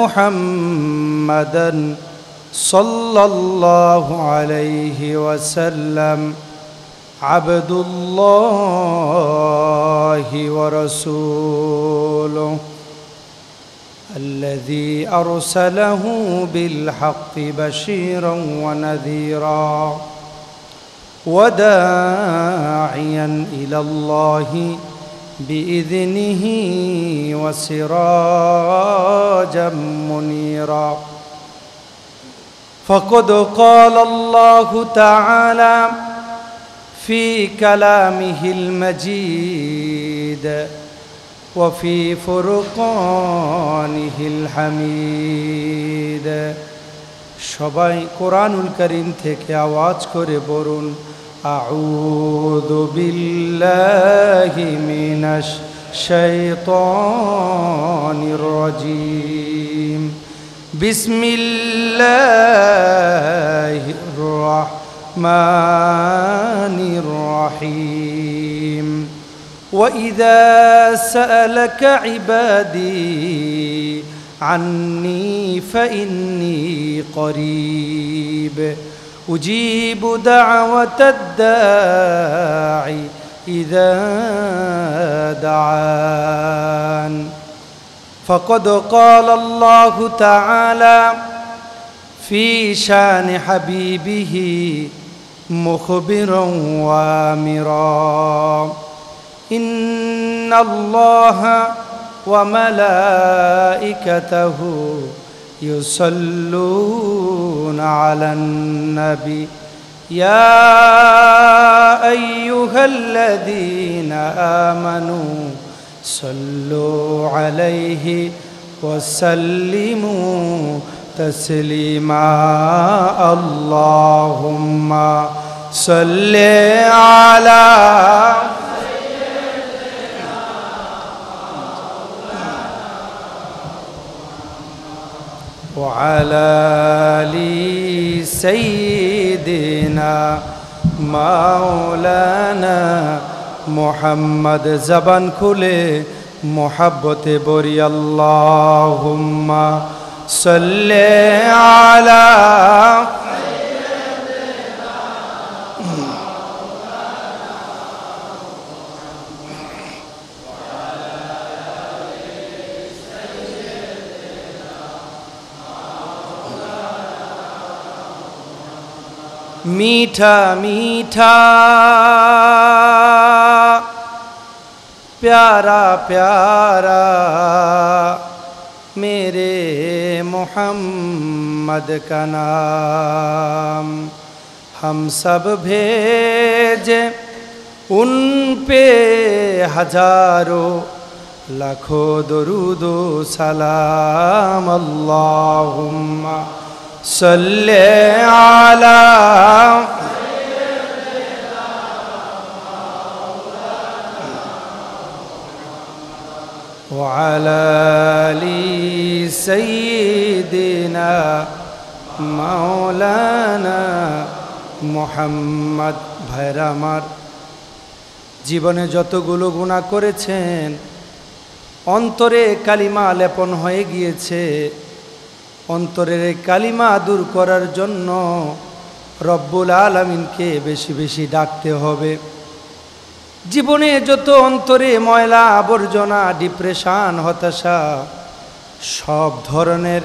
محمدا صلى الله عليه وسلم عبد الله ورسوله الذي أرسله بالحق بشيرا ونذيرا وداعيا إلى الله بإذنه وسراجا منيرا فقد قال الله تعالى في كلامه المجيد وفي فرقانه الحميد সবাই কোরআনুল কারীম থেকে আওয়াজ করে বলুন আউযু বিল্লাহি মিনাশ শাইতানির রাজীম বিসমিল্লাহির রাহমানির রহিম وإذا سألك عبادي عني فإني قريب أجيب دعوة الداعي إذا دعان فقد قال الله تعالى في شان حبيبه مخبرا وآمرا إن الله وملائكته يصلون على النبي يا أيها الذين آمنوا صلوا عليه وسلموا تسليما اللهم صل على وعلى آل سيدنا مولانا محمد زبان খুলে محبت بری اللهم صل على मीठा मीठा प्यारा प्यारा मेरे मोहम्मद का नाम हम सब भेजे उन पे हजारों लाखों दरूदो सलाम अल्लाहुम्मा सल्ले आला वअला आली सय्यिदिना मौलाना मुहम्मद ভাইরা আমার জীবনে যতগুলো গুনাহ করেছেন অন্তরে কালিমা লেপন হয়ে গিয়েছে অন্তরের কালিমা দূর করার জন্য রব্বুল আলামিনকে বেশি বেশি ডাকতে হবে জীবনে যত অন্তরে ময়লা আবর্জনা ডিপ্রেশন হতাশা সব ধরনের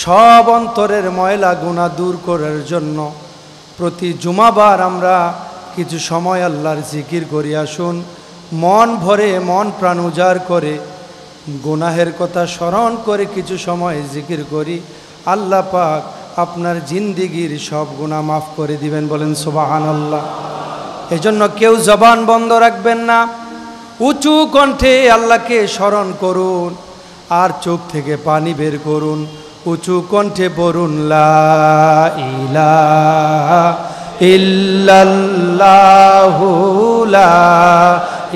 সব অন্তরের ময়লা গুনাহ দূর করার জন্য প্রতি জুমাবার আমরা কিছু সময় আল্লাহর জিকির করি আসুন মন ভরে মন প্রাণ উজাড় করে গুনাহের কথা স্মরণ করে কিছু সময় জিকির করি আল্লাহ পাক আপনার জিন্দেগীর সব গুনাহ মাফ করে দিবেন বলেন সুবহানাল্লাহ এজন্য কেউ জবান বন্ধ রাখবেন না উঁচু কণ্ঠে আল্লাহকে স্মরণ করুন আর চোখ থেকে পানি বের করুন উঁচু কণ্ঠে পড়ুন লা ইলাহা ইল্লাল্লাহু লা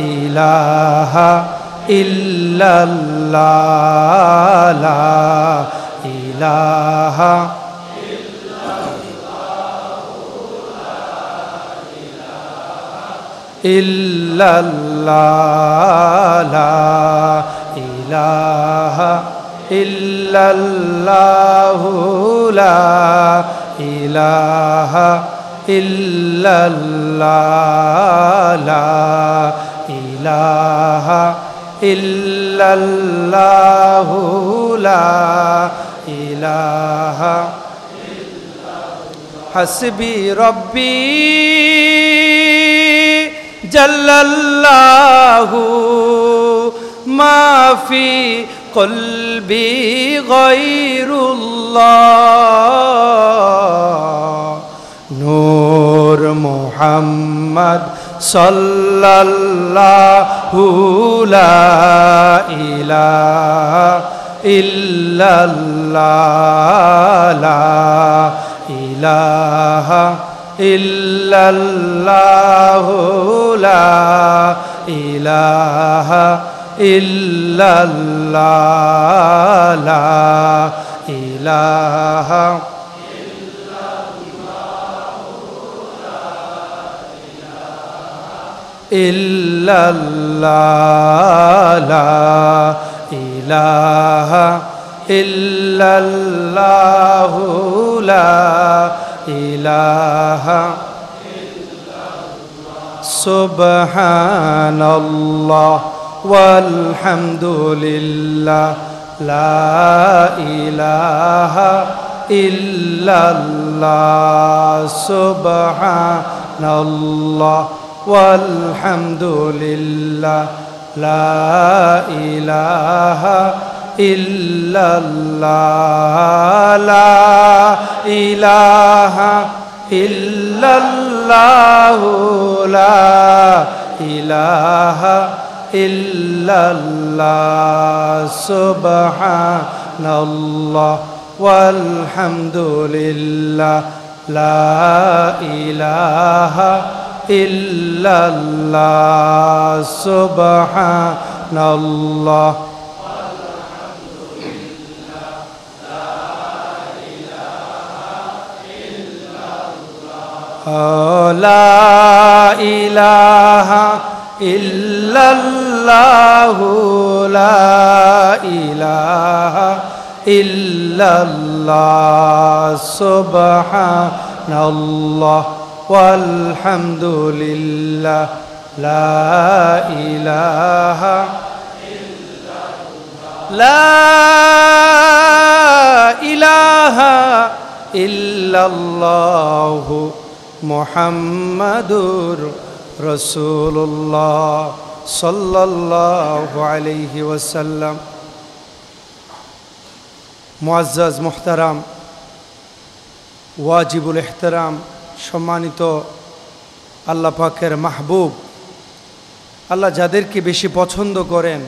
ইলাহা ইল্লাল্লাহ লা ইলাহা ইল্লাল্লাহ লা ইলাহা ইল্লাল্লাহু লা ইলাহা ইল্লাল্লাহ লা ইলাহা ইল্লাল্লাহু লা ইলাহা হাসবি রব্বি জাল্লাল্লাহু মা ফি কলবি গায়রুল্লাহ নূর মুহাম্মদ সাল্লাল্লাহু লা ইলাহা ইল্লাল্লাহ লা ইলাহা ইল্লাল্লাহু লা ইলাহা ইল্লাল্লাহ লা ইলাহা ইল্লাল্লাহ লা ইলাহা ইল্লাল্লাহু লা ইলাহা সুবহানাল্লাহ ওয়ালহামদুলিল্লাহ লা ইলাহা ইল্লাল্লাহ সুবহানাল্লাহ walhamdulillah la ilaha illallah la ilaha illallah la ilaha illallah subhanallah walhamdulillah la ilaha illallah subhanallah la ilaha illallah la ilaha illallah subhanallah walhamdulillah la ilaha illallah la ilaha illallah muhammadur rasulullah sallallahu alayhi wasallam মুআজ্জাজ মুহতারাম Wajibul ইহতারাম সম্মানিত আল্লাহ পাকের মাহবুব আল্লাহ যাদেরকে বেশি পছন্দ করেন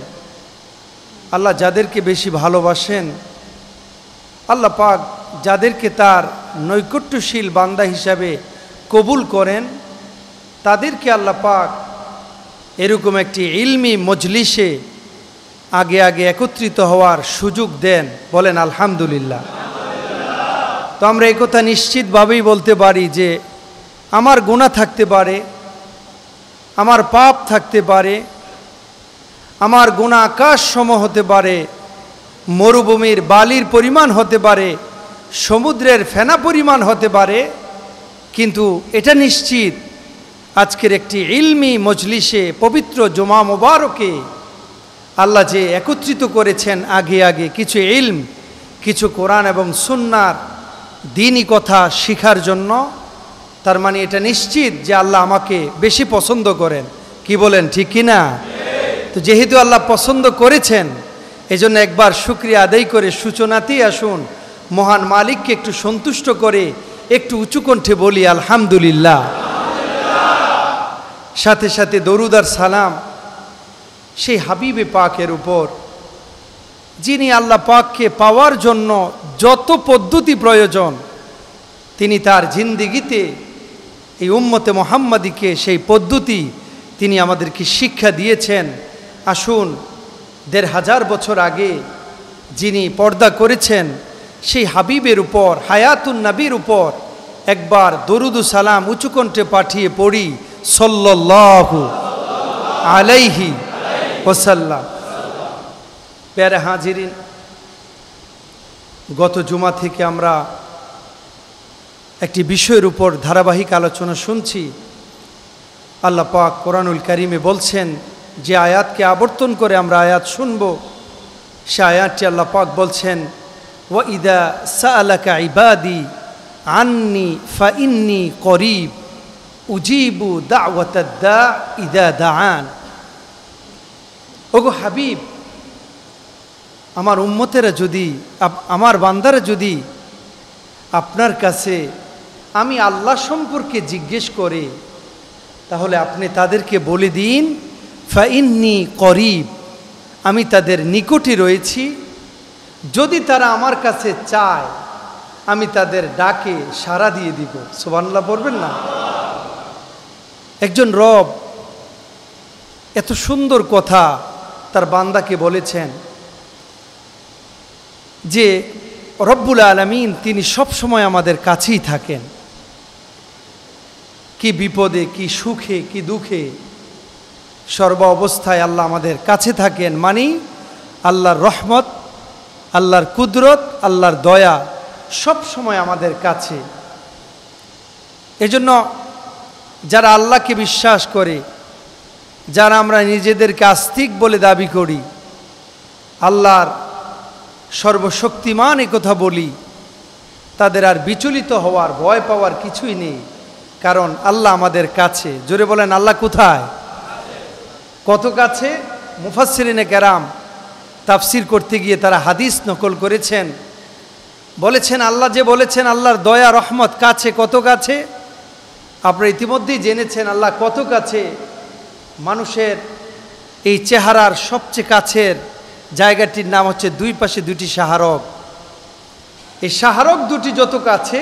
আল্লাহ যাদেরকে বেশি ভালোবাসেন আল্লাহ পাক যাদেরকে তার নৈকট্যশীল বান্দা হিসাবে কবুল করেন তাদেরকে আল্লাহ পাক এরকম একটি ইলমি মজলিসে আগে আগে একত্রিত হওয়ার সুযোগ দেন বলেন আলহামদুলিল্লাহ। তো আমরা এই কথা নিশ্চিতভাবেই বলতে পারি যে আমার গুনাহ থাকতে পারে, আমার পাপ থাকতে পারে, আমার গুনাহ আকাশ সম হতে পারে, মরুভূমির বালির পরিমাণ হতে পারে, সমুদ্রের ফেনা পরিমাণ হতে পারে, কিন্তু এটা নিশ্চিত আজকের একটি ইলমি মজলিসে পবিত্র জুমা মোবারকে আল্লাহ যে একত্রিত করেছেন আগে আগে কিছু ইলম, কিছু কোরআন এবং সুন্নাহর দ্বীনি কথা শিখার জন্য, তার মানে এটা নিশ্চিত যে আল্লাহ আমাকে বেশি পছন্দ করেন। কি বলেন, ঠিক কি না? তো যেহেতু আল্লাহ পছন্দ করেছেন এজন্য একবার শুকরিয়া আদায় করে সূচনাতেই আসুন মহান মালিককে একটু সন্তুষ্ট করে একটু উঁচু কণ্ঠে বলি আলহামদুলিল্লাহ। সাথে সাথে দরুদ আর সালাম সেই হাবিবে পাকের উপর যিনি আল্লাহ পাককে পাওয়ার জন্য যত পদ্ধতি প্রয়োজন তিনি তার জিন্দিগিতে এই উম্মতে মুহাম্মাদিকে সেই পদ্ধতি তিনি আমাদেরকে শিক্ষা দিয়েছেন। আসুন ১৫০০ বছর আগে যিনি পর্দা করেছেন সেই হাবিবের উপর, হায়াতুন নবীর উপর একবার দরুদ ও সালাম উঁচু কণ্ঠে পাঠিয়ে পড়ি সাল্লাল্লাহু আলাইহি ওয়াসাল্লাম। প্যারে হাজিরিন, গত জুমা থেকে আমরা একটি বিষয়ের উপর ধারাবাহিক আলোচনা শুনছি। আল্লাহ পাক কোরআনুল কারীমে বলছেন, যে আয়াতকে আবর্তন করে আমরা আয়াত শুনব, সে আয়াতটি আল্লাহ পাক বলছেন, ওয়া ইদা সাআলাকা ইবাদি আন্নি ফাইন্নি করিব উজিবু দাওয়াতাদ দা ইদা দাআন। ওগো হাবিব, আমার উম্মতেরা যদি, আমার বান্দারা যদি আপনার কাছে আমি আল্লাহ সম্পর্কে জিজ্ঞেস করে, তাহলে আপনি তাদেরকে বলে দিন, ফাইন্নি করিব, আমি তাদের নিকটে রয়েছি। যদি তারা আমার কাছে চায়, আমি তাদের ডাকে সাড়া দিয়ে দিব। সুবহানাল্লাহ পড়বেন না? একজন রব এত সুন্দর কথা তার বান্দাকে বলেছেন যে রব্বুল আলামিন তিনি সব সময় আমাদের কাছেই থাকেন। কি বিপদে, কি সুখে, কি দুঃখে, সর্ব অবস্থায় আল্লাহ আমাদের কাছে থাকেন। মানে আল্লাহর রহমত, আল্লাহর কুদরত, আল্লাহর দয়া সব সময় আমাদের কাছে। এজন্য যারা আল্লাহকে বিশ্বাস করে, যারা আমরা নিজেদেরকে আস্তিক বলে দাবি করি, আল্লাহর সর্বশক্তিমান এ কথা বলি, তাদের আর বিচলিত হওয়ার, ভয় পাওয়ার কিছুই নেই। কারণ আল্লাহ আমাদের কাছে। জোরে বলেন, আল্লাহ কোথায়? কত কাছে? মুফাসসিরিনে কেরাম তাফসির করতে গিয়ে তারা হাদিস নকল করেছেন, বলেছেন আল্লাহ যে বলেছেন আল্লাহর দয়া রহমত কাছে, কত কাছে? আপনারা ইতিমধ্যেই জেনেছেন আল্লাহ কত কাছে। মানুষের এই চেহারার সবচেয়ে কাছের জায়গাটির নাম হচ্ছে দুই পাশে দুটি শাহরগ। এই শাহরগ দুটি যত কাছে,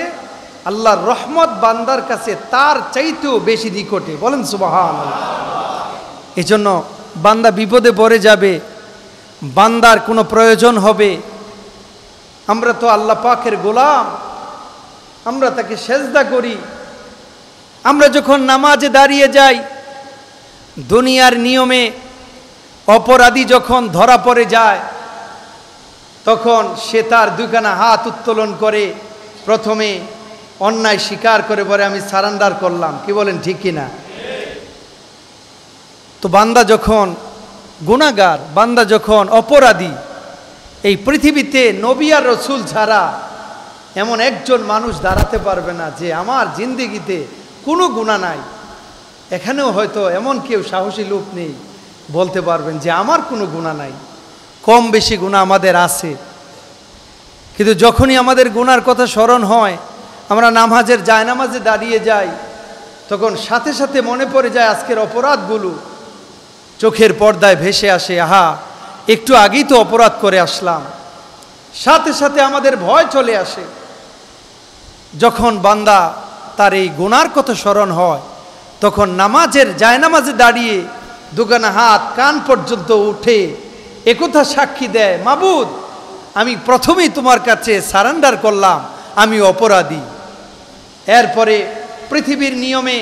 আল্লাহর রহমত বান্দার কাছে তার চাইতেও বেশি নিকটে। বলেন সুবহানাল্লাহ। এই জন্য বান্দা বিপদে পড়ে যাবে, বান্দার কোনো প্রয়োজন হবে, আমরা তো আল্লাহ পাকের গোলাম, আমরা তাকে সেজদা করি। আমরা যখন নামাজে দাঁড়িয়ে যাই, দুনিয়ার নিয়মে অপরাধী যখন ধরা পড়ে যায়, তখন সে তার দুইখানা হাত উত্তোলন করে প্রথমে অন্যায় স্বীকার করে বলে আমি সারেন্ডার করলাম। কি বলেন, ঠিক কিনা? তো বান্দা যখন গুনাহগার, বান্দা যখন অপরাধী, এই পৃথিবীতে নবী আর রসুল ছাড়া এমন একজন মানুষ দাঁড়াতে পারবে না যে আমার জিন্দেগিতে কোনো গুনাহ নাই। এখানেও হয়তো এমন কেউ সাহসী লোক নেই বলতে পারবেন যে আমার কোনো গুনাহ নাই। কম বেশি গুনাহ আমাদের আছে, কিন্তু যখনই আমাদের গুনার কথা স্মরণ হয়, আমরা নামাজের জায়নামাজে দাঁড়িয়ে যাই, তখন সাথে সাথে মনে পড়ে যায় আজকের অপরাধগুলো, চোখের পর্দায় ভেসে আসে, আহা একটু আগেই তো অপরাধ করে আসলাম। সাথে সাথে আমাদের ভয় চলে আসে। যখন বান্দা তার এই গুনার কথা স্মরণ হয়, তখন নামাজের জায়নামাজে দাঁড়িয়ে দুখানা হাত কান পর্যন্ত উঠে একথা সাক্ষী দেয়, মাবুদ আমি প্রথমেই তোমার কাছে সারেন্ডার করলাম, আমি অপরাধী। এরপরে পৃথিবীর নিয়মে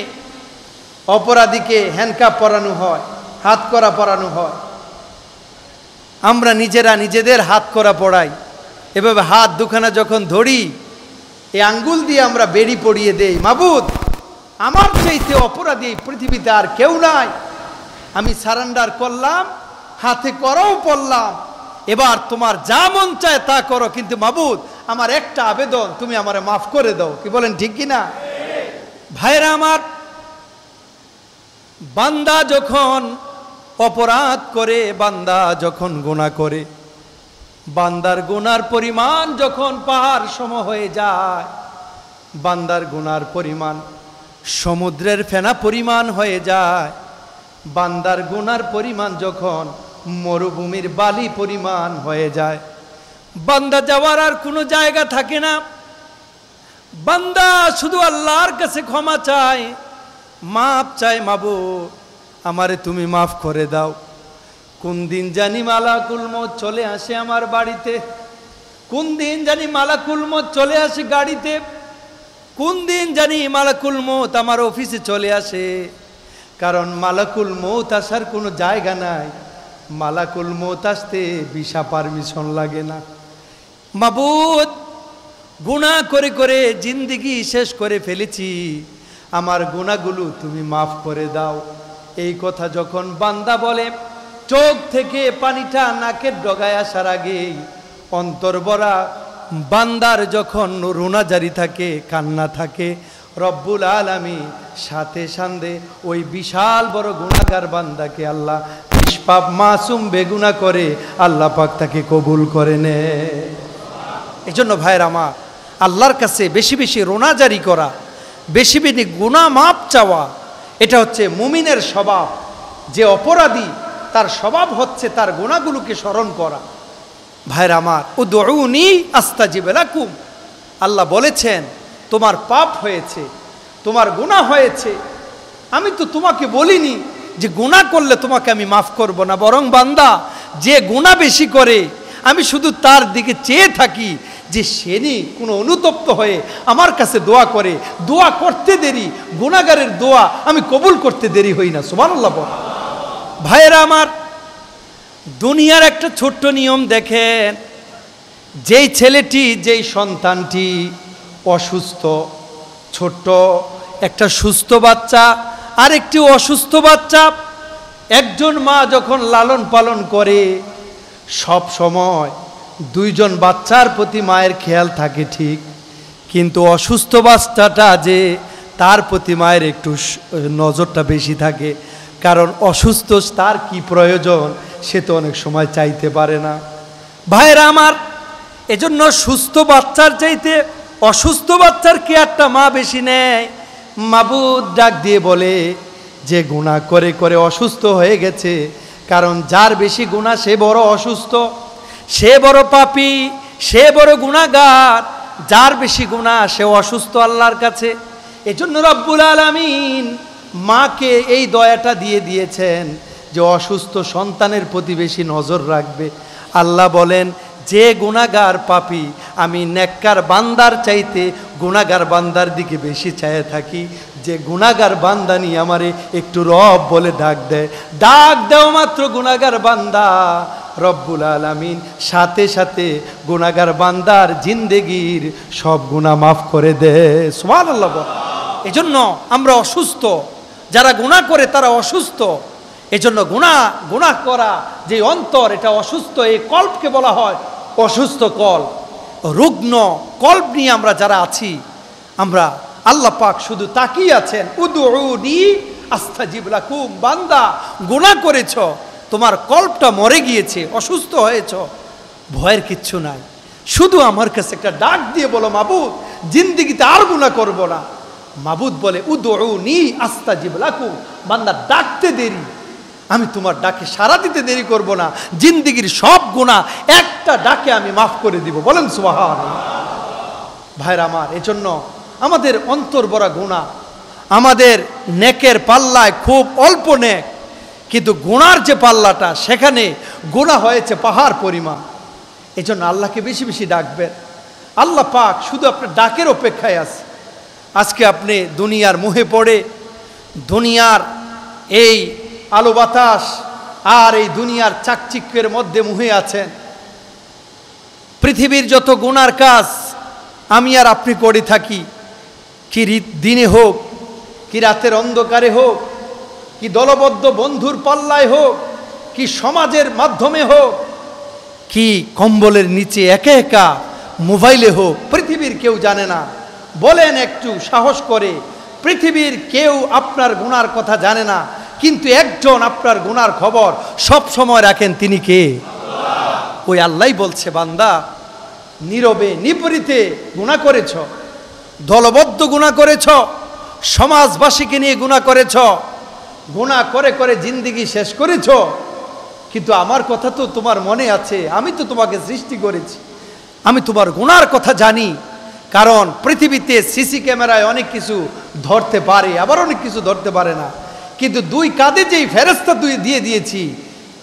অপরাধীকে হ্যান্ডকাপ পরানো হয়, হাত করা পরানো হয়। আমরা নিজেরা নিজেদের হাত করা পড়াই। এভাবে হাত দুখানা যখন ধরি, এই আঙ্গুল দিয়ে আমরা বেড়ি পড়িয়ে দেই, মাবুদ আমার চাইতে অপরাধী এই পৃথিবীতে আর কেউ নাই, আমি সারেন্ডার করলাম, হাতে করাও পড়লাম, এবার তোমার যা মন চায় তা করো, কিন্তু মাবুদ আমার একটা আবেদন, তুমি আমারে মাফ করে দাও। কি বলেন, ঠিক কিনা? ভাইরা আমার, বান্দা যখন অপরাধ করে, বান্দা যখন গুনাহ করে, বান্দার গুনার পরিমাণ যখন পাহাড় সম হয়ে যায়, বান্দার গুনার পরিমাণ সমুদ্রের ফেনা পরিমাণ হয়ে যায়, বান্দার গুনার পরিমাণ যখন মরুভূমির বালি পরিমাণ হয়ে যায়, বান্দা যাওয়ার আর কোনো জায়গা থাকে না। বান্দা শুধু আল্লাহর কাছে ক্ষমা চায়, মাফ চায়, মাবুদ আমারে তুমি মাফ করে দাও। কোন দিন জানি মালাকুল মউত চলে আসে আমার বাড়িতে, কোন দিন জানি মালাকুল মউত চলে আসে গাড়িতে, কোন দিন জানি মালাকুল মউত আমার অফিসে চলে আসে। কারণ মালাকুল মউত আসার কোনো জায়গা নাই, মালাকুল মউত আসতে ভিসা পারমিশন লাগে না। মাবুদ, গুনাহ করে করে জিন্দেগি শেষ করে ফেলেছি, আমার গুনাহগুলো তুমি মাফ করে দাও। এই কথা যখন বান্দা বলে, চোখ থেকে পানিটা নাকের ডগায় আসার আগেই অন্তর ভরা বান্দার যখন রোনা জারি থাকে, কান্না থাকে, রব্বুল আলামিন সাথে সাথে ওই বিশাল বড় গুনাহগার বান্দাকে আল্লাহ নিষ্পাপ মাসুম বেগুনা করে আল্লাহ পাক তাকে কবুল করে নেয়। এই জন্য ভাইয়ের আমার, আল্লাহর কাছে বেশি বেশি রোনা জারি করা, বেশি বেশি গুনাহ মাপ চাওয়া, এটা হচ্ছে মুমিনের স্বভাব। যে অপরাধী তার স্বভাব হচ্ছে তার গুনাহগুলোকে স্মরণ করা। ভাইয়ের আমার, উদউনি আস্তাজিব লাকুম, আল্লাহ বলেছেন তোমার পাপ হয়েছে, তোমার গুনাহ হয়েছে, আমি তো তোমাকে বলিনি যে গুনাহ করলে তোমাকে আমি মাফ করব না, বরং বান্দা যে গুনাহ বেশি করে আমি শুধু তার দিকে চেয়ে থাকি যে সেনি কোনো অনুতপ্ত হয়ে আমার কাছে দোয়া করে, দোয়া করতে দেরি, গুনাহগারের দোয়া আমি কবুল করতে দেরি হই না। সুবহানাল্লাহ। ভাইয়েরা আমার, দুনিয়ার একটা ছোট্ট নিয়ম দেখেন, যেই ছেলেটি, যেই সন্তানটি অসুস্থ, ছোট্ট একটা সুস্থ বাচ্চা আর একটি অসুস্থ বাচ্চা, একজন মা যখন লালন পালন করে সব সময় দুইজন বাচ্চার প্রতি মায়ের খেয়াল থাকে ঠিক, কিন্তু অসুস্থ বাচ্চাটা যে তার প্রতি মায়ের একটু নজরটা বেশি থাকে, কারণ অসুস্থ তার কি প্রয়োজন সে তো অনেক সময় চাইতে পারে না। ভাইরা আমার, এজন্য সুস্থ বাচ্চার চাইতে অসুস্থ বাচ্চার কেয়ারটা মা বেশি নেয়। মাবুদ ডাক দিয়ে বলে যে গুনাহ করে করে অসুস্থ হয়ে গেছে, কারণ যার বেশি গুনাহ সে বড় অসুস্থ, সে বড় পাপী, সে বড় গুনাহগার, যার বেশি গুনাহ সে অসুস্থ আল্লাহর কাছে। এজন্য রব্বুল আলামিন মাকে এই দয়াটা দিয়ে দিয়েছেন যে অসুস্থ সন্তানের প্রতি বেশি নজর রাখবে। আল্লাহ বলেন, যে গুনাহগার পাপী আমি নেককার বান্দার চাইতে গুনাহগার বান্দার দিকে বেশি চায়ে থাকি। যে গুনাহগার বান্দা নিয়ে আমারে একটু রব বলে ডাক দেয়, ডাক দেও মাত্র গুনাহগার বান্দা, রব্বুল আলামিন সাথে সাথে গুনাহগার বান্দার জিন্দেগির সব গুনাহ মাফ করে দেয়। সুবহানাল্লাহ। এজন্য আমরা অসুস্থ, যারা গুনাহ করে তারা অসুস্থ। এজন্য গুনাহ করা যে অন্তর, এটা অসুস্থ। এই কল্পকে বলা হয় অসুস্থ কল্প, রুগ্ন কল্প নিয়ে আমরা যারা আছি, আমরা আল্লাহ পাক শুধু তাকিয়ে আছেন, উদউনি আস্তাজিব লাকুম। বান্দা গুনাহ করেছ, তোমার কল্পটা মরে গিয়েছে, অসুস্থ হয়েছ, ভয়ের কিচ্ছু নাই, শুধু আমার কাছে একটা ডাক দিয়ে বলো, মাবুদ জিন্দেগিতে আর গুনাহ করব না। মাবুদ বলে, উদউনি আস্তাজিব লাকুম। বান্দা ডাকতে দেরি, আমি তোমার ডাকে সাড়া দিতে দেরি করব না, জিন্দেগির সব গুনাহ একটা ডাকে আমি মাফ করে দিব। বলেন সুবহানাল্লাহ। ভাইরা আমার, এজন্য আমাদের অন্তর ভরা গুনাহ, আমাদের নেকের পাল্লায় খুব অল্প নেক, কিন্তু গুনার যে পাল্লাটা সেখানে গুনাহ হয়েছে পাহাড় পরিমাণ। এজন্য আল্লাহকে বেশি বেশি ডাকবেন। আল্লাহ পাক শুধু আপনার ডাকের অপেক্ষায় আছে। আজকে আপনি দুনিয়ার মোহে পড়ে, দুনিয়ার এই আলো বাতাস আর এই দুনিয়ার চাকচিক্যের মধ্যে মুহে আছেন। পৃথিবীর যত গুনার কাজ আমি আর আপনি করে থাকি, কি দিনে হোক, কি রাতের অন্ধকারে হোক, কি দলবদ্ধ বন্ধুর পাল্লায় হোক, কি সমাজের মাধ্যমে হোক, কি কম্বলের নিচে একা একা মোবাইলে হোক, পৃথিবীর কেউ জানে না। বলেন একটু সাহস করে, পৃথিবীর কেউ আপনার গুনার কথা জানে না, কিন্তু একজন আপনার গুনার খবর সব সময় রাখেন, তিনি কে? আল্লাহ। ওই আল্লাহই বলছে, বান্দা নীরবে নিপরিতে গুনাহ করেছ, দলবদ্ধ গুনাহ করেছ, সমাজবাসীকে নিয়ে গুনাহ করেছ, গুনাহ করে করে জিন্দেগি শেষ করেছ, কিন্তু আমার কথা তো তোমার মনে আছে, আমি তো তোমাকে সৃষ্টি করেছি, আমি তোমার গুনার কথা জানি। কারণ পৃথিবীতে সিসি ক্যামেরায় অনেক কিছু ধরতে পারে, আবার অনেক কিছু ধরতে পারে না, কিন্তু দুই কাঁধে যেই ফেরেশতা তুই দিয়ে দিয়েছি,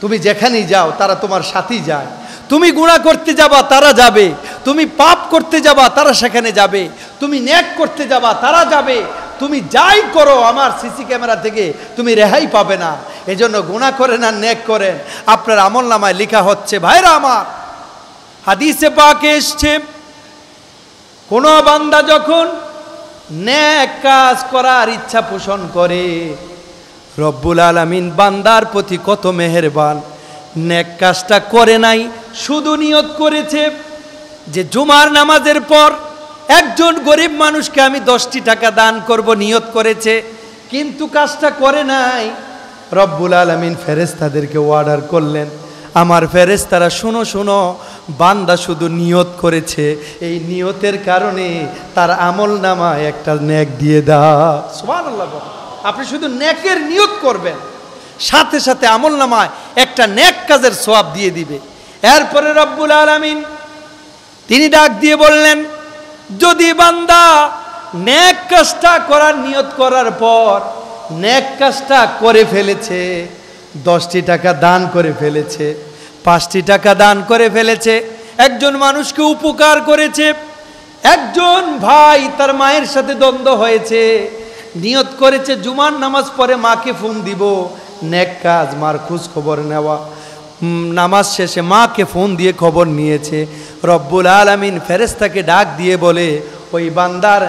তুমি যেখানেই যাও তারা তোমার সাথেই যায়। তুমি গুনাহ করতে যাবা তারা যাবে, তুমি পাপ করতে যাবা তারা সেখানে যাবে, তুমি নেক করতে যাবা তারা যাবে, তুমি যাই করো আমার সিসি ক্যামেরা থেকে তুমি রেহাই পাবে না। এজন্য গুনাহ করেন আর নেক করেন, আপনার আমলনামায় লেখা হচ্ছে। ভাইরা আমার, হাদিসে পাকে এসছে, কোনো বান্দা যখন নেক কাজ করার ইচ্ছা পোষণ করে, রব্বুল আলামিন বান্দার প্রতি কত মেহেরবান। নেক কাজটা করে নাই, শুধু নিয়ত করেছে যে জুমার নামাজের পর একজন গরিব মানুষকে আমি 10টি টাকা দান করব, নিয়ত করেছে, কিন্তু কাজটা করে নাই। রব্বুল আলামিন ফেরেশতাদেরকে অর্ডার করলেন, আমার ফেরেশতারা শুনো শুনো, বান্দা শুধু নিয়ত করেছে, এই নিয়তের কারণে তার আমল নামায় একটা নেক দিয়ে দাও। সুবহানাল্লাহ। আপনি শুধু নেকের নিয়ত করবেন, সাথে সাথে আমল নামায় একটা নেক কাজের সওয়াব দিয়ে দিবে। এরপরে রব্বুল আলামিন তিনি ডাক দিয়ে বললেন, যদি বান্দা নেক কাজটা করার নিয়ত করার পর নেক কাজটা করে ফেলেছে, 10টি টাকা দান করে ফেলেছে, 5টি টাকা দান করে ফেলেছে, একজন মানুষকে উপকার করেছে, একজন ভাই তার মায়ের সাথে দ্বন্দ্ব হয়েছে, নিয়ত করেছে জুমার নামাজ পড়ে মাকে ফোন দিব, নেক কাজ, মার খোঁজ খবর নেওয়া, নামাজ শেষে মাকে ফোন দিয়ে খবর নিয়েছে, রব্বুল আলামিন ফেরেশতাকে ডাক দিয়ে বলে, ওই বান্দার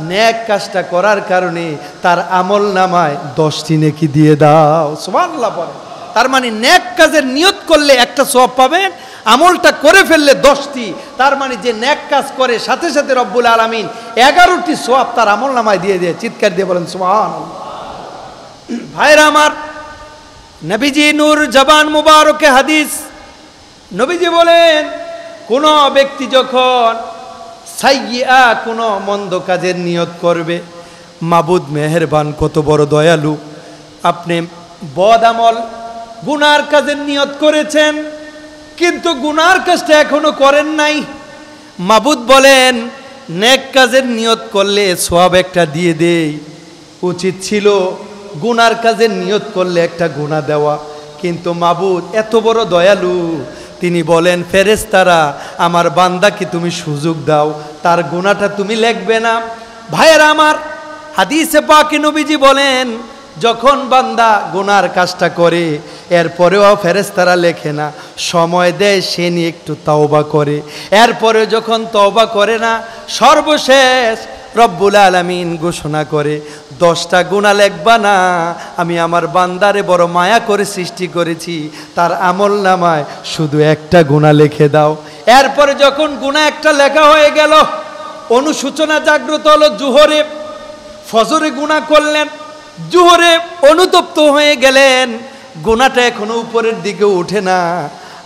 নেক কাজটা করার কারণে তার আমল নামায় 10টি নেকি দিয়ে দাও। সুবহানাল্লাহ পড়ে। তার মানে নেক কাজের নিয়ত করলে একটা সওয়াব পাবেন, আমলটা করে ফেললে 10টি। তার মানে যে নেক কাজ করে সাথে সাথে রব্বুল আলামিন 11টি সওয়াব তার আমল নামায় দিয়ে দেয়। চিৎকার দিয়ে বলেন সুবহানাল্লাহ। ভাইরা আমার, নবীজি নূর জবান মুবারকে হাদিস, নবীজি বলেন, কোন ব্যক্তি যখন সাইয়্যা কোনো মন্দ কাজের নিয়ত করবে, মাবুদ মেহেরবান, কত বড় দয়ালু, আপনি বদ আমল গুনার কাজের নিয়ত করেছেন, কিন্তু গুনার কাজটা এখনো করেন নাই, মাবুদ বলেন নেক কাজের নিয়ত করলে সওয়াব একটা দিয়ে দেই, উচিত ছিল গুনার কাজের নিয়ত করলে একটা গুনাহ দেওয়া, কিন্তু মাবুদ এত বড় দয়ালু, তিনি বলেন ফেরেশতারা আমার বান্দাকে তুমি সুযোগ দাও, তার গুনাহটা তুমি লিখবে না। ভাইয়েরা আমার, হাদিসে পাকে নবীজি বলেন, যখন বান্দা গুনার কাজটা করে এরপরেও ফেরেশতারা লেখে না, সময় দেয়, সে নিয়ে একটু তওবা করে, এরপরে যখন তওবা করে না, সর্বশেষ রব্বুল আলামিন ঘোষণা করে, 10টা গুনাহ লেখবা না, আমি আমার বান্দারে বড় মায়া করে সৃষ্টি করেছি, তার আমল নামায় শুধু একটা গুনাহ লিখে দাও। এরপরে যখন গুনাহ একটা লেখা হয়ে গেল, অনুশোচনা জাগ্রত হলো, জোহরে ফজরে গুনাহ করলেন, জোহরে অনুতপ্ত হয়ে গেলেন, গুনাহটা এখনো উপরের দিকে ওঠে না,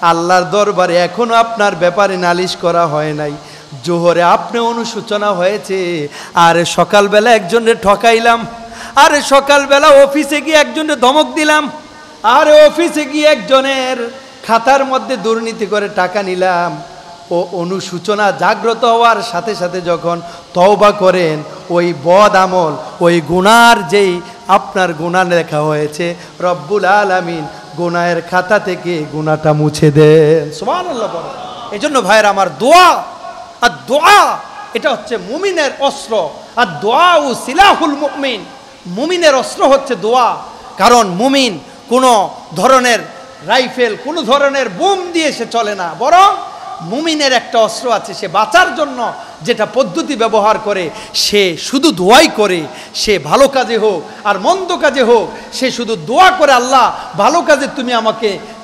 আল্লাহর দরবারে এখনো আপনার ব্যাপারে নালিশ করা হয় নাই, জোহরে আপনি অনুশোচনা হয়েছে, আরে সকালবেলা একজনের ঠকাইলাম, আরে সকালবেলা অফিসে গিয়ে একজনের ধমক দিলাম, আরে অফিসে গিয়ে একজনের খাতার মধ্যে দুর্নীতি করে টাকা নিলাম। ও অনুশোচনা জাগ্রত হওয়ার সাথে সাথে যখন তওবা করেন, ওই বদ আমল, ওই গুনার যেই আপনার গুনাহ লেখা হয়েছে, রব্বুল আলামিন গুনাহের খাতা থেকে গুনাহটা মুছে দেন। সুবহানাল্লাহ। এই জন্য ভাইয়ের আমার, দোয়া আর দোয়া এটা হচ্ছে মুমিনের অস্ত্র, আর দোয়া ও সিলাহুল মুমিন, মুমিনের অস্ত্র হচ্ছে দোয়া। কারণ মুমিন কোনো ধরনের রাইফেল, কোনো ধরনের বোম দিয়ে সে চলে না, বরং মুমিনের একটা অস্ত্র আছে, সে বাঁচার জন্য যেটা পদ্ধতি ব্যবহার করে, সে শুধু দোয়াই করে, সে ভালো কাজে হোক আর মন্দ কাজে হোক, সে শুধু দোয়া করে, আল্লাহ ভালো কাজে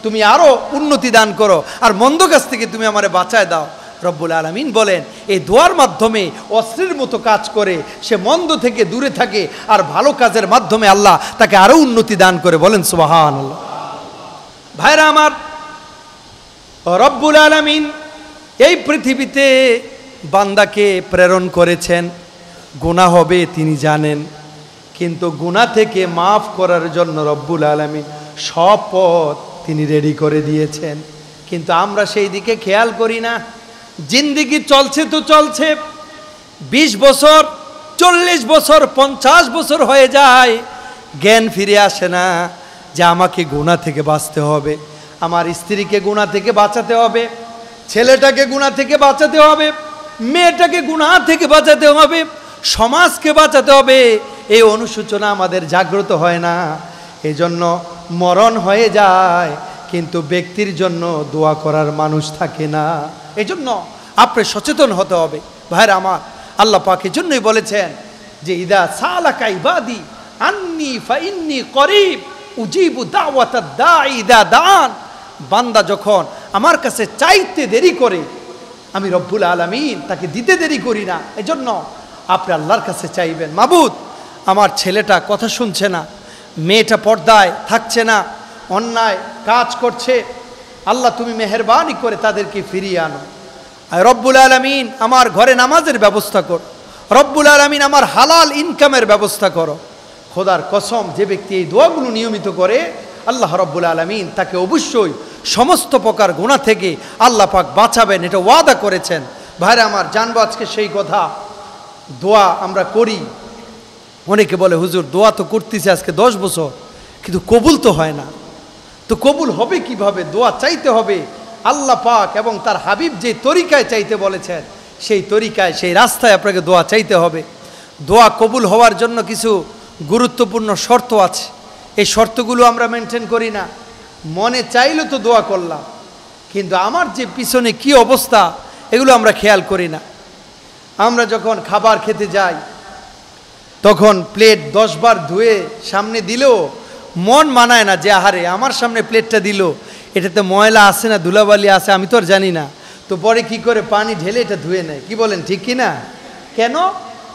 তুমি আরো উন্নতি দান করো, আর মন্দ কাজ থেকে তুমি আমারে বাঁচায় দাও। রব্বুল আলামিন বলেন, এই দোয়ার মাধ্যমে অস্ত্রের মতো কাজ করে সে মন্দ থেকে দূরে থাকে, আর ভালো কাজের মাধ্যমে আল্লাহ তাকে আরো উন্নতি দান করে। বলেন সুবহানাল্লাহ। ভাইরা আমার, রব্বুল আলামিন এই পৃথিবীতে বান্দাকে প্রেরণ করেছেন, গুনাহ হবে তিনি জানেন, কিন্তু গুনাহ থেকে মাফ করার জন্য রব্বুল আলামিন সব পথ তিনি রেডি করে দিয়েছেন, কিন্তু আমরা সেই দিকে খেয়াল করি না। জিন্দেগি চলছে তো চলছে, 20 বছর, 40 বছর, 50 বছর হয়ে যায়, জ্ঞান ফিরে আসে না যে আমাকে গুনাহ থেকে বাঁচতে হবে, আমার স্ত্রীকে গুনাহ থেকে বাঁচাতে হবে, ছেলেটাকে গুনাহ থেকে বাঁচাতে হবে, মেয়েটাকে গুনাহ থেকে বাঁচাতে হবে, সমাজকে বাঁচাতে হবে। এই অনুশোচনা আমাদের জাগ্রত হয় না, এই জন্য মরণ হয়ে যায়, কিন্তু ব্যক্তির জন্য দোয়া করার মানুষ থাকে না। এজন্য আপনি সচেতন হতে হবে ভাইরা আমার। আল্লাহ পাক এজন্যই বলেছেন যে ইদা সালাকা ইবাদি আন্নি ফাইন্নি করিব উজিবু দাওয়াতাদ দাঈ ইদা দান। বান্দা যখন আমার কাছে চাইতে দেরি করে, আমি রব্বুল আলামিন তাকে দিতে দেরি করি না। এজন্য আপনি আল্লাহর কাছে চাইবেন, মাবুদ আমার ছেলেটা কথা শুনছে না, মেয়েটা পর্দায় থাকছে না, অন্যায় কাজ করছে, আল্লাহ তুমি মেহেরবানি করে তাদেরকে ফিরিয়ে আনো। আর রব্বুল আলামিন আমার ঘরে নামাজের ব্যবস্থা কর, রব্বুল আলামিন আমার হালাল ইনকামের ব্যবস্থা করো। খোদার কসম, যে ব্যক্তি এই দোয়াগুলো নিয়মিত করে আল্লাহ রব্বুল আলামিন তাকে অবশ্যই সমস্ত প্রকার গুনাহ থেকে আল্লাহ পাক বাঁচাবেন, এটা ওয়াদা করেছেন। ভাইরা আমার, জানবো আজকে সেই কথা। দোয়া আমরা করি, অনেকে বলে হুজুর দোয়া তো করতেছে আজকে 10 বছর, কিন্তু কবুল তো হয় না। তো কবুল হবে কিভাবে? দোয়া চাইতে হবে আল্লাহ পাক এবং তার হাবিব যে তরিকায় চাইতে বলেছেন, সেই তরিকায়, সেই রাস্তায় আপনাকে দোয়া চাইতে হবে। দোয়া কবুল হওয়ার জন্য কিছু গুরুত্বপূর্ণ শর্ত আছে, এই শর্তগুলো আমরা মেনটেন করি না। মনে চাইলে তো দোয়া করলাম, কিন্তু আমার যে পিছনে কি অবস্থা এগুলো আমরা খেয়াল করি না। আমরা যখন খাবার খেতে যাই তখন প্লেট 10 বার ধুয়ে সামনে দিলেও মন মানায় না যে আহারে আমার সামনে প্লেটটা দিল, এটাতে ময়লা আছে না ধুলাবালি আছে আমি তো আর জানি না। তো পরে কি করে পানি ঢেলে এটা ধুয়ে নেয়, কি বলেন ঠিক কি না? কেন?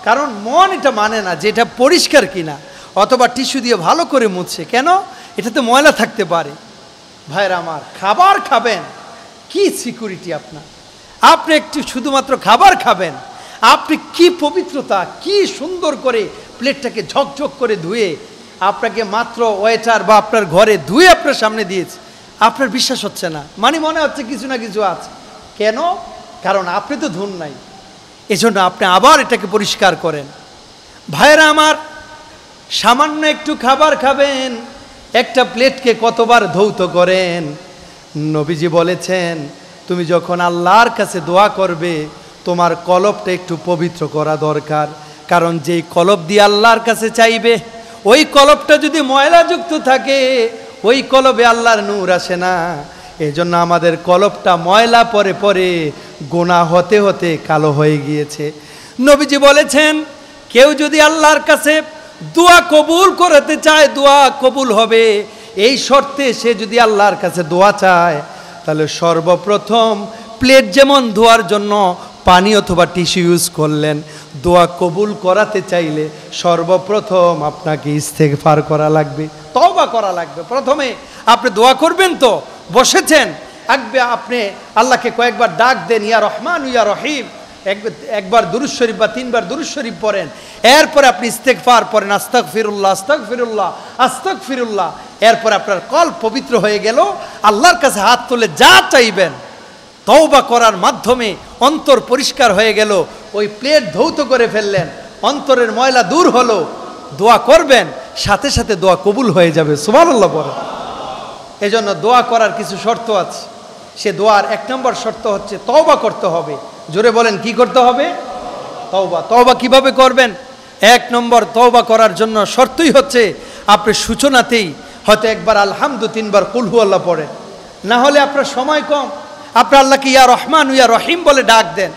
কারণ মন এটা মানে না যে এটা পরিষ্কার কিনা, অথবা টিস্যু দিয়ে ভালো করে মুছছে। কেন? এটাতে ময়লা থাকতে পারে। ভাইরা আমার, খাবার খাবেন, কি সিকিউরিটি আপনার? আপনি একটু শুধুমাত্র খাবার খাবেন, আপনি কি পবিত্রতা, কি সুন্দর করে প্লেটটাকে ঝকঝক করে ধুয়ে আপনাকে মাত্র ওয়েটার বা আপনার ঘরে ধুয়ে আপনার সামনে দিয়েছে, আপনার বিশ্বাস হচ্ছে না, মানে মনে হচ্ছে কিছু না কিছু আছে। কেন? কারণ আপনি তো ধুন নাই। এজন্য আপনি আবার এটাকে পরিষ্কার করেন। ভাইরা আমার, সামান্য একটু খাবার খাবেন, একটা প্লেটকে কতবার ধৌত করেন। নবীজি বলেছেন তুমি যখন আল্লাহর কাছে দোয়া করবে তোমার কলবটা একটু পবিত্র করা দরকার। কারণ যেই কলব দিয়ে আল্লাহর কাছে চাইবে, ওই কলবটা যদি ময়লাযুক্ত থাকে, ওই কলবে আল্লাহর নূর আসে না। এই জন্য আমাদের কলবটা ময়লা পরে পরে গোনা হতে হতে কালো হয়ে গিয়েছে। নবীজি বলেছেন কেউ যদি আল্লাহর কাছে দোয়া কবুল করতে চায়, দোয়া কবুল হবে এই শর্তে। সে যদি আল্লাহর কাছে দোয়া চায়, তাহলে সর্বপ্রথম প্লেট যেমন ধোয়ার জন্য পানি অথবা টিস্যু ইউজ করলেন, দোয়া কবুল করাতে চাইলে সর্বপ্রথম আপনাকে ইস্তেগফার করা লাগবে, তওবা করা লাগবে। প্রথমে আপনি দোয়া করবেন, তো বসেছেন, আপনি আল্লাহকে কয়েকবার ডাক দেন, ইয়া রহমান ইয়া রহিম, একবার দুরূদ শরীফ বা 3 বার দুরূদ শরীফ পড়েন। এরপরে আপনি ইস্তেগফার পড়েন, আস্তাগফিরুল্লাহ আস্তাগফিরুল্লাহ আস্তাগফিরুল্লাহ। এরপরে আপনার কল্প পবিত্র হয়ে গেল। আল্লাহর কাছে হাত তুলে যা চাইবেন, তওবা করার মাধ্যমে অন্তর পরিষ্কার হয়ে গেল। ওই প্লেট ধৌত করে ফেললেন, অন্তরের ময়লা দূর হলো। দোয়া করবেন, সাথে সাথে দোয়া কবুল হয়ে যাবে। সুবহানাল্লাহ বলেন। এজন্য দোয়া করার কিছু শর্ত আছে। সে দোয়ার 1 নম্বর শর্ত হচ্ছে তওবা করতে হবে। জোরে বলেন, কি করতে হবে? তওবা। তওবা কিভাবে করবেন? 1 নম্বর, তওবা করার জন্য শর্তই হচ্ছে আপনি সূচনাতেই হয়তো একবার আলহামদু 3 বার কুল হুয়াল্লাহ পড়েন। না হলে আপনার সময় কম, আপনি আল্লাহকে ইয়া রহমান ইয়া রহিম বলে ডাক দেন।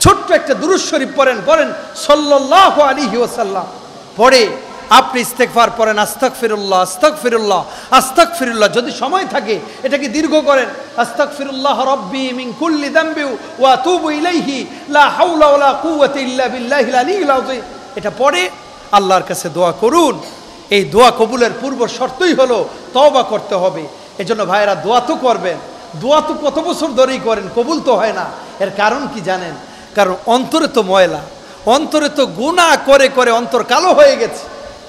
ছোট্ট একটা দুরূদ শরীফ পড়েন সাল্লাল্লাহু আলাইহি ওয়াসাল্লাম। পড়ে আপনি ইস্তেগফার পড়েন, আস্তাগফিরুল্লাহ আস্তাগফিরুল্লাহ আস্তাগফিরুল্লাহ। যদি সময় থাকে এটাকে দীর্ঘ করেন, আস্তাগফিরুল্লাহ রাব্বি মিন কুল্লি যামবি ওয়া আতুবু ইলাইহি লা হাওলা ওয়ালা কুওয়াতা ইল্লা বিল্লাহিল আলিয়্যিল আযীম। এটা পড়ে আল্লাহর কাছে দোয়া করুন। এই দোয়া কবুলের পূর্ব শর্তই হলো তওবা করতে হবে। এজন্য ভাইরা দোয়া তো করবেন, দোয়া তো কত বছর ধরেই করেন, কবুল তো হয় না। এর কারণ কি জানেন? কারণ অন্তরে তো ময়লা, অন্তরে তো গুনাহ করে করে অন্তর কালো হয়ে গেছে।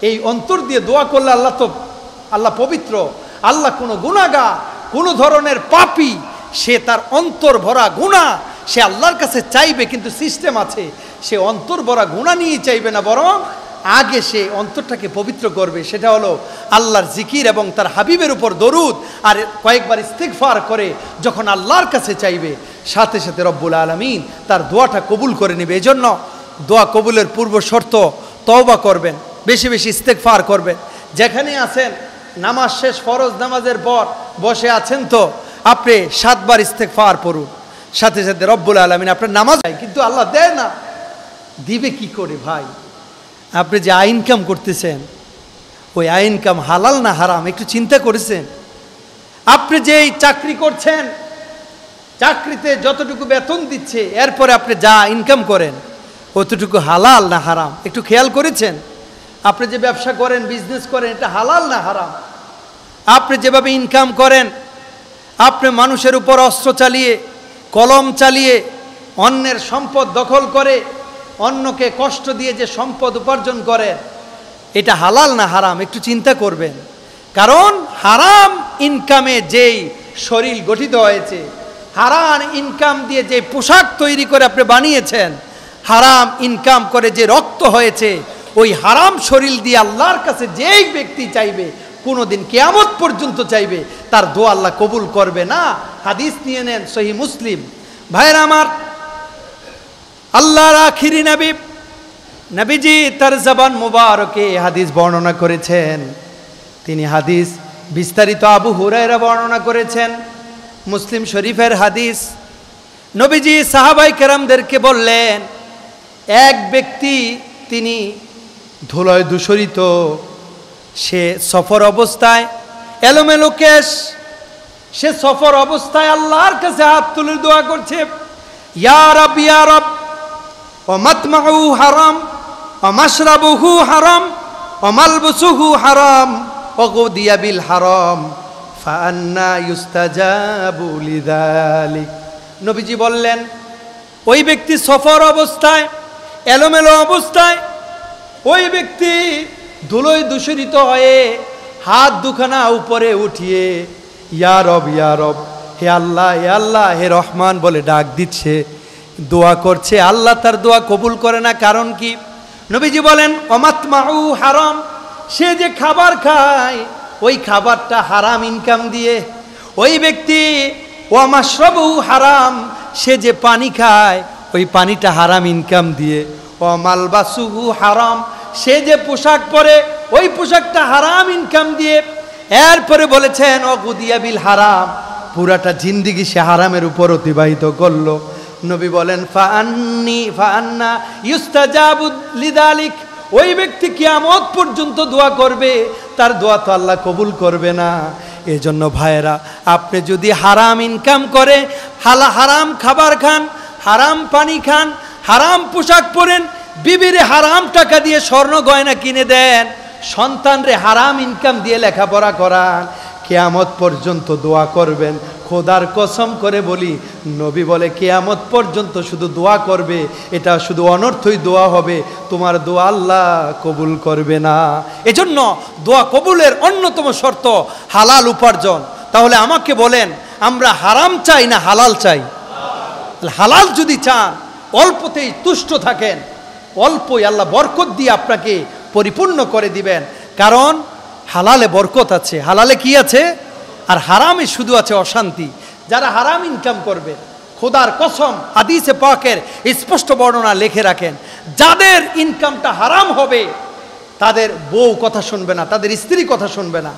এই অন্তর দিয়ে দোয়া করলে আল্লাহ পবিত্র। আল্লাহ কোনো গুনাহগার, কোনো ধরনের পাপী, সে তার অন্তর ভরা গুনাহ সে আল্লাহর কাছে চাইবে, কিন্তু সিস্টেম আছে, সে অন্তর ভরা গুনাহ নিয়ে চাইবে না, বরং আগে সে অন্তরটাকে পবিত্র করবে। সেটা হলো আল্লাহর জিকির এবং তার হাবিবের উপর দরুদ, আর কয়েকবার ইস্তিগফার করে যখন আল্লাহর কাছে চাইবে, সাথে সাথে রব্বুল আলামিন তার দোয়াটা কবুল করে নেবে। এজন্য দোয়া কবুলের পূর্ব শর্ত তওবা করবেন, বেশি বেশি ইস্তেগফার করবেন। যেখানে আছেন নামাজ শেষ, ফরজ নামাজের পর বসে আছেন তো আপনি 7 বার ইস্তেগফার পড়ুন, সাথে সাথে রব্বুল আলামিন আপনার নামাজ হয়, কিন্তু আল্লাহ দেয় না। দিবে কি করে ভাই? আপনি যে আয় ইনকাম করতেছেন, ওই আয় ইনকাম হালাল না হারাম একটু চিন্তা করেছেন? আপনি যেই চাকরি করছেন, চাকরিতে যতটুকু বেতন দিচ্ছে, এরপরে আপনি যা ইনকাম করেন অতটুকু হালাল না হারাম একটু খেয়াল করেছেন? আপনি যে ব্যবসা করেন, বিজনেস করেন, এটা হালাল না হারাম? আপনি যেভাবে ইনকাম করেন, আপনি মানুষের উপর অস্ত্র চালিয়ে, কলম চালিয়ে, অন্যের সম্পদ দখল করে, অন্যকে কষ্ট দিয়ে যে সম্পদ উপার্জন করেন, এটা হালাল না হারাম একটু চিন্তা করবেন। কারণ হারাম ইনকামে যেই শরীর গঠিত হয়েছে, হারাম ইনকাম দিয়ে যে পোশাক তৈরি করে আপনি বানিয়েছেন, হারাম ইনকাম করে যে রক্ত হয়েছে, ওই হারাম শরীর দিয়ে আল্লাহর কাছে যেই ব্যক্তি চাইবে, কোনোদিন কিয়ামত পর্যন্ত চাইবে, তার দোয়া আল্লাহ কবুল করবে না। হাদিস নিয়ে নেন সহিহ মুসলিম। ভাইরা আমার, আল্লাহর আখিরি নবী, নবীজি তার জবান মুবারকে হাদিস বর্ণনা করেছেন। তিনি হাদিস বিস্তারিত আবু হুরায়রা বর্ণনা করেছেন, মুসলিম শরীফের হাদিস। নবীজি সাহাবাই কেরামদেরকে বললেন, এক ব্যক্তি তিনি ধুলোয় দূষরিত, সে সফর অবস্থায়, এলোমেলো কেশ, সে সফর অবস্থায় আল্লাহর কাছে হাত তুলে দোয়া করছে, ইয়া রব ইয়া রব, ওয়া মাতমাউ হারাম, ওয়া মাশরাবুহু হারাম, ওয়া মালবুসুহু হারাম, ওয়া গুদিয়া বিল হারাম, ফাআন্না ইউস্তাজাবু লিযালিক। নবীজি বললেন, ওই ব্যক্তি সফর অবস্থায়, এলোমেলো অবস্থায়, ওই ব্যক্তি ধুলোয় দূষিত হয়ে হাত দুখানা উপরে উঠিয়ে ইয়া রব ইয়া রব, হে আল্লাহ হে আল্লাহ হে রহমান বলে ডাক দিচ্ছে, দোয়া করছে। আল্লাহ তার দোয়া কবুল করে না। কারণ কি? নবীজি বলেন, ওমাতমাউ হারাম, সে যে খাবার খায় ওই খাবারটা হারাম ইনকাম দিয়ে। ওই ব্যক্তি ওয়ামাশরাবু হারাম, সে যে পানি খায় ওই পানিটা হারাম ইনকাম দিয়ে। ওয়ামালবাসুহু হারাম, সে যে পোশাক পরে ওই পোশাকটা হারাম ইনকাম দিয়ে। এরপরে বলেছেন অগুদিয়া বিল হারাম, পুরাটা জিন্দিগি সে হারামের উপর অতিবাহিত করলো। নবী বলেন, ফাআন্না ইউস্তাজাবু লিযালিক, ওই ব্যক্তি কিয়ামত পর্যন্ত দোয়া করবে, তার দোয়া তো আল্লাহ কবুল করবে না। এজন্য ভাইয়েরা, আপনি যদি হারাম ইনকাম করে, হারাম খাবার খান, হারাম পানি খান, হারাম পোশাক পরেন, বিবিরে হারাম টাকা দিয়ে স্বর্ণ গয়না কিনে দেন, সন্তানরে হারাম ইনকাম দিয়ে লেখাপড়া করান, কিয়ামত পর্যন্ত দোয়া করবেন। খোদার কসম করে বলি, নবী বলে কিয়ামত পর্যন্ত শুধু দোয়া করবে, এটা শুধু অনর্থই দোয়া হবে, তোমার দোয়া আল্লাহ কবুল করবে না। এজন্য দোয়া কবুলের অন্যতম শর্ত হালাল উপার্জন। তাহলে আমাকে বলেন, আমরা হারাম চাই না হালাল চাই? হালাল যদি চান, অল্পতেই তুষ্ট থাকেন, অল্পই আল্লাহ বরকত দিয়ে আপনাকে পরিপূর্ণ করে দিবেন। কারণ হালালে বরকত আছে। হালালে কি আছে? আর হারামে শুধু আছে অশান্তি। যারা হারাম ইনকাম করবে, খোদার কসম হাদিসে পাকের স্পষ্ট বর্ণনা লিখে রাখেন, যাদের ইনকামটা হারাম হবে তাদের বউ কথা শুনবে না, তাদের স্ত্রী কথা শুনবে না।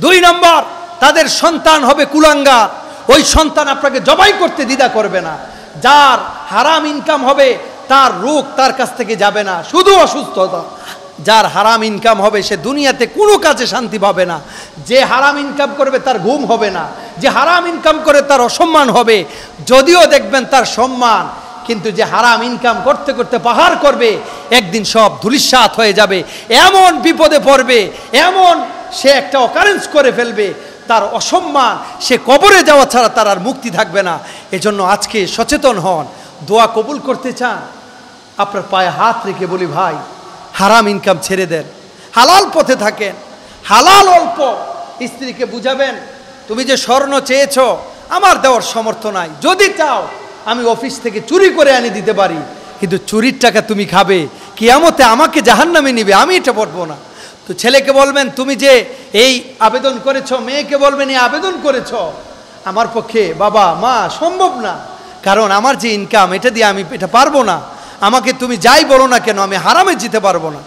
2 নম্বর, তাদের সন্তান হবে কুলাঙ্গার, ওই সন্তান আপনাকে জবাই করতে দ্বিধা করবে না। যার হারাম ইনকাম হবে তার রোগ তার কাছ থেকে যাবে না, শুধু অসুস্থতা। যার হারাম ইনকাম হবে সে দুনিয়াতে কোনো কাজে শান্তি পাবে না। যে হারাম ইনকাম করবে তার ঘুম হবে না, যে হারাম ইনকাম করে তার অসম্মান হবে, যদিও দেখবেন তার সম্মান, কিন্তু যে হারাম ইনকাম করতে করতে পাহাড় করবে, একদিন সব ধূলিসাৎ হয়ে যাবে, এমন বিপদে পড়বে, এমন সে একটা অকারেন্স করে ফেলবে, তার অসম্মান, সে কবরে যাওয়া ছাড়া তার আর মুক্তি থাকবে না। এজন্য আজকে সচেতন হন। দোয়া কবুল করতে চান, আপনার পায়ে হাত রেখে বলি, ভাই হারাম ইনকাম ছেড়ে দেন, হালাল পথে থাকেন। হালাল অল্প, স্ত্রীকে বুঝাবেন, তুমি যে স্বর্ণ চেয়েছ আমার দেওয়ার সামর্থ্য নাই, যদি চাও আমি অফিস থেকে চুরি করে এনে দিতে পারি, কিন্তু চুরির টাকা তুমি খাবে, কিয়ামতে আমাকে জাহান্নামে নিবে, আমি এটা পড়বো না। তো ছেলেকে বলবেন, তুমি যে এই আবেদন করেছ, মেয়েকে বলবেন এই আবেদন করেছ, আমার পক্ষে বাবা মা সম্ভব না, কারণ আমার যে ইনকাম এটা দিয়ে আমি এটা পারবো না, আমাকে তুমি যাই বলো না কেন আমি হারামে যেতে পারবো না।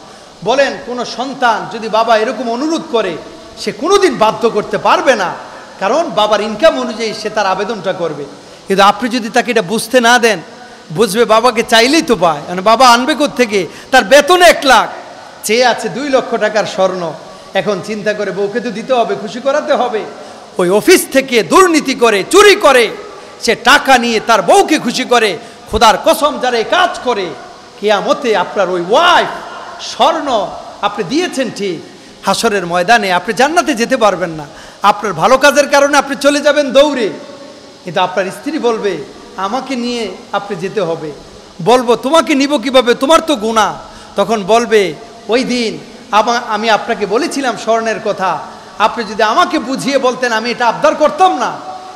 বলেন, কোনো সন্তান যদি বাবা এরকম অনুরোধ করে, সে কোনোদিন বাধ্য করতে পারবে না, কারণ বাবার ইনকাম অনুযায়ী সে তার আবেদনটা করবে। কিন্তু আপনি যদি তাকে এটা বুঝতে না দেন, বুঝবে বাবাকে চাইলেই তো পায়, মানে বাবা আনবে কোত্থেকে, তার বেতন 1 লাখ, চেয়ে আছে 2 লক্ষ টাকার স্বর্ণ। এখন চিন্তা করে বউকে তো দিতে হবে, খুশি করাতে হবে। ওই অফিস থেকে দুর্নীতি করে, চুরি করে সে টাকা নিয়ে তার বউকে খুশি করে। খোদার কসম, যারা এই কাজ করে, কিয়ামতে আপনার ওই ওয়াইফ স্বর্ণ আপনি দিয়েছেন ঠিক, হাসরের ময়দানে আপনি জান্নাতে যেতে পারবেন না। আপনার ভালো কাজের কারণে আপনি চলে যাবেন দৌড়ে, কিন্তু আপনার স্ত্রী বলবে আমাকে নিয়ে আপনি যেতে হবে। বলবো তোমাকে নিব কিভাবে, তোমার তো গুনাহ। তখন বলবে ওই দিন আমি আপনাকে বলেছিলাম স্বর্ণের কথা, আপনি যদি আমাকে বুঝিয়ে বলতেন আমি এটা আবদার করতাম না।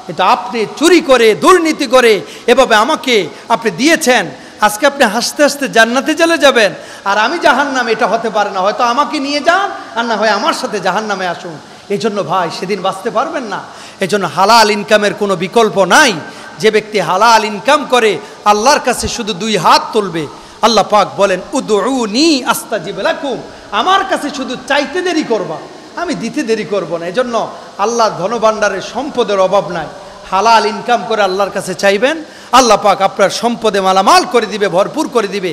কিন্তু আপনি চুরি করে, দুর্নীতি করে এভাবে আমাকে আপনি দিয়েছেন, আজকে আপনি হাসতে হাসতে জান্নাতে চলে যাবেন, আর আমি জাহান্নামে। এটা হতে পারে না, হয়তো আমাকে নিয়ে যান, আর না হয় আমার সাথে জাহান্নামে আসুন। এই জন্য ভাই সেদিন বাঁচতে পারবেন না। এই জন্য হালাল ইনকামের কোনো বিকল্প নাই। যে ব্যক্তি হালাল ইনকাম করে আল্লাহর কাছে শুধু 2 হাত তুলবে। আল্লাহ পাক বলেন উদউনি আস্তাজিব লাকুম, আমার কাছে শুধু চাইতে দেরি করবা, আমি দিতে দেরি করব না। এজন্য আল্লাহর ধনভাণ্ডারের সম্পদের অভাব নাই। হালাল ইনকাম করে আল্লাহর কাছে চাইবেন, আল্লাহ পাক আপনার সম্পদে মালামাল করে দিবে, ভরপুর করে দিবে।